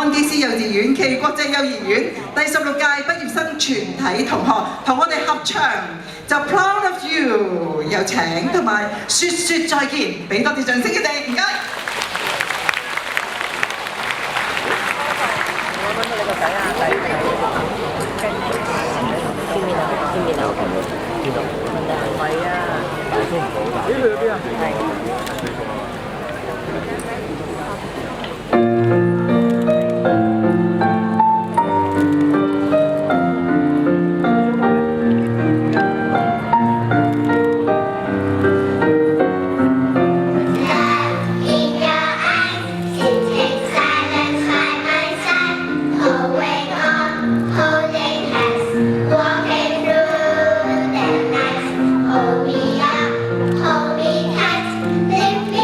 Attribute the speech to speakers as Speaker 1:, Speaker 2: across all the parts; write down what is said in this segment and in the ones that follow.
Speaker 1: 安基斯幼稚園暨國際幼兒園第16屆畢業生全體同學同我哋合唱就 Proud of You， 有請同埋説説再見，俾多啲掌聲佢哋，唔該。
Speaker 2: Hold me tight, lift me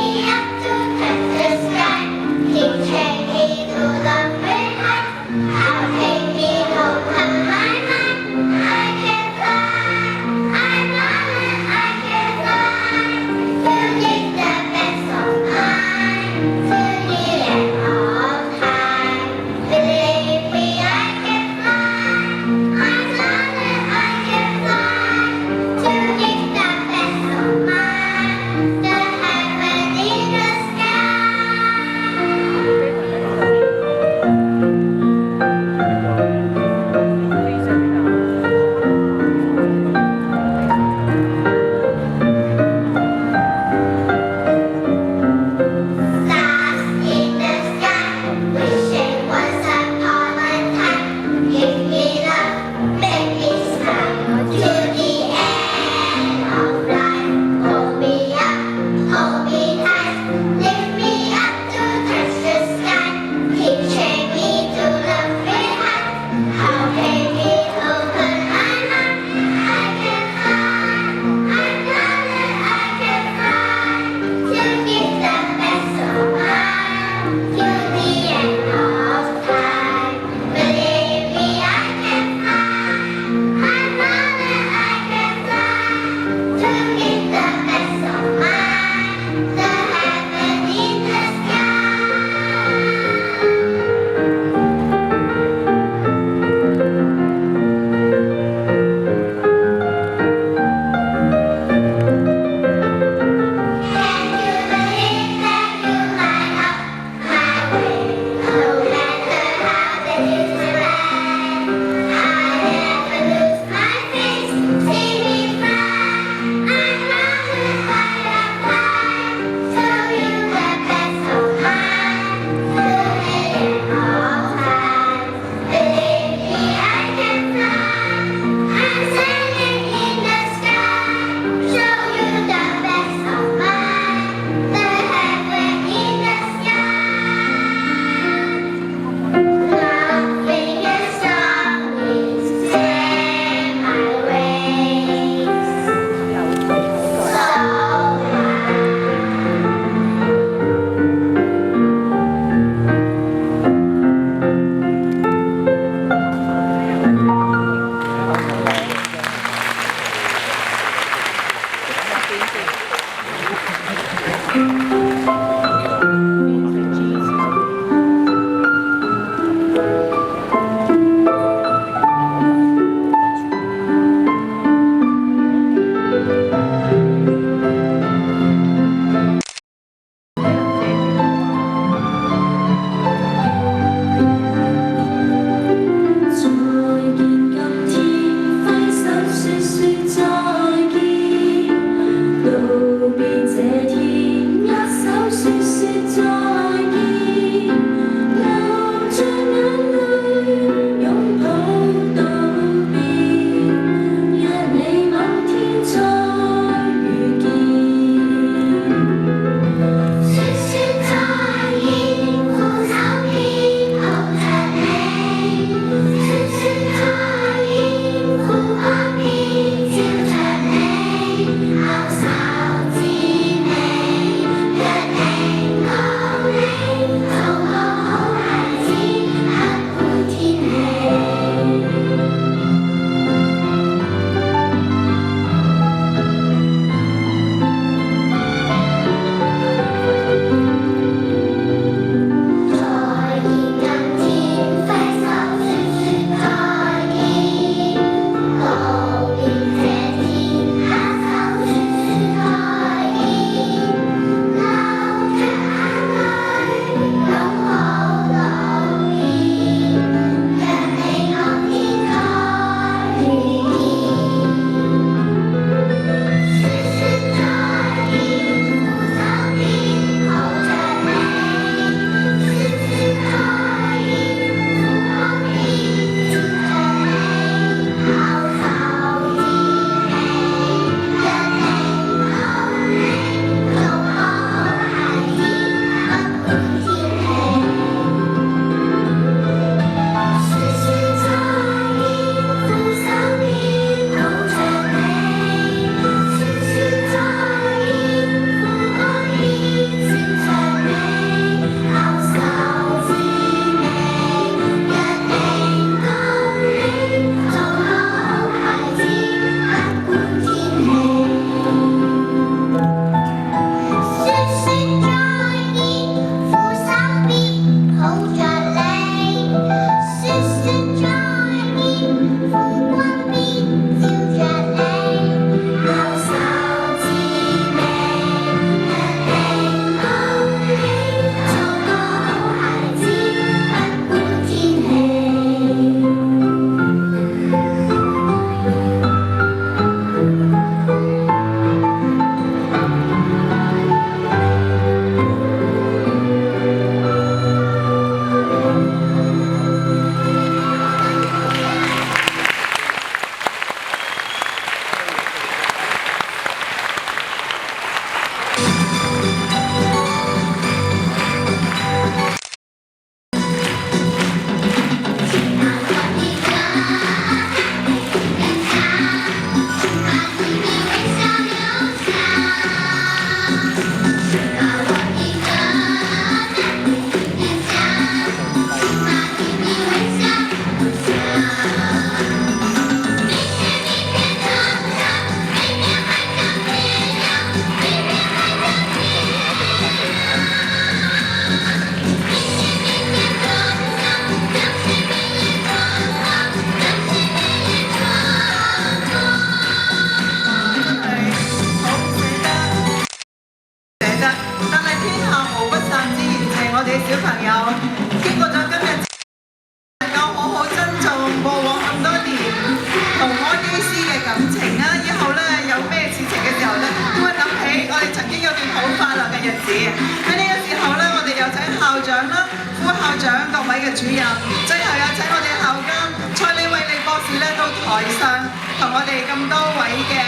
Speaker 1: 哋咁多位嘅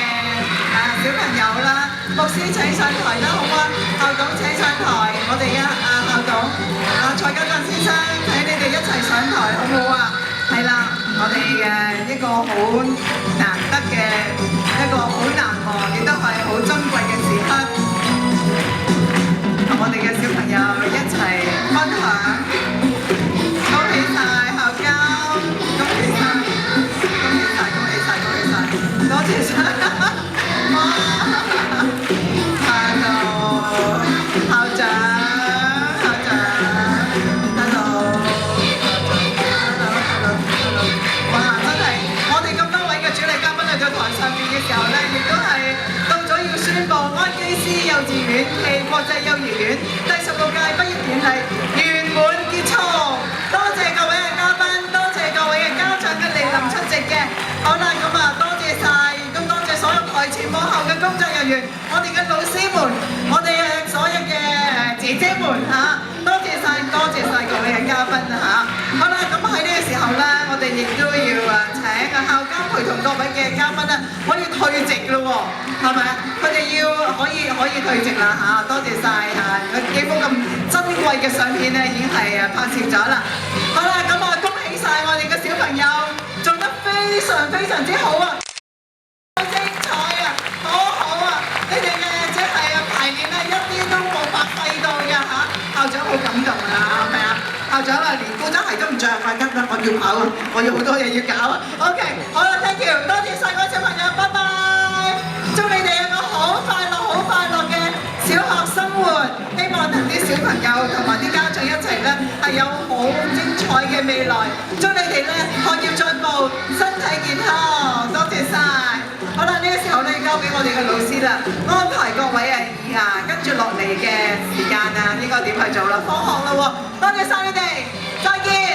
Speaker 1: 小朋友啦，牧師請上台啦，好唔好啊？校董請上台，我哋校董蔡家振先生，請你哋一齊上台，好唔好啊？係啦，我哋嘅一個好難得嘅一個好難忘，亦都係好珍貴嘅時刻，同我哋嘅小朋友一齊分享。恭喜晒校監，恭喜晒，恭喜晒，恭喜晒，恭喜晒，多謝晒！哇 ，hello， 校長，校長 ，hello， 哇，真係我哋咁多位嘅主禮嘉賓嚟到台上面嘅時候咧，亦都係到咗要宣布安基斯幼稚園暨國際幼兒園第16屆畢業典禮圓滿結束。多謝各位嘅嘉賓，多謝各位嘅家長嘅蒞臨出席嘅。好啦，咁多謝晒，亦都多謝所有台前幕後嘅工作人員，我哋嘅老師們，我哋嘅所有嘅姐姐們多謝晒，多謝晒各位嘅嘉賓好啦，咁喺呢個時候咧，我哋亦都要請校監陪同各位嘅嘉賓可以退席咯喎，係咪啊？佢哋要可以退席啦多謝晒幾幅咁珍貴嘅相片咧，已經係拍攝咗啦。好啦，咁恭喜晒我哋嘅小朋友，做得非常非常之好啊！好精彩啊，好好啊！你哋嘅即係排練一啲都冇白費到嘅校長好感動係咪啊？校長連高踭鞋都唔着，快得啦！我要跑啊！我要好多嘢要搞啊 ！OK， 好啦 ，thank you， 多謝晒各位小朋友，拜拜！祝你哋有個好快樂嘅小學生活，希望同啲小朋友同埋啲家長一齊咧係有好精彩嘅未來。祝你哋咧學業進步，身體健康，多謝晒。好啦，呢個時候咧交俾我哋嘅老師啦，安排各位跟住落嚟嘅時間應該點去做啦？放學啦喎，多謝晒你哋，再見。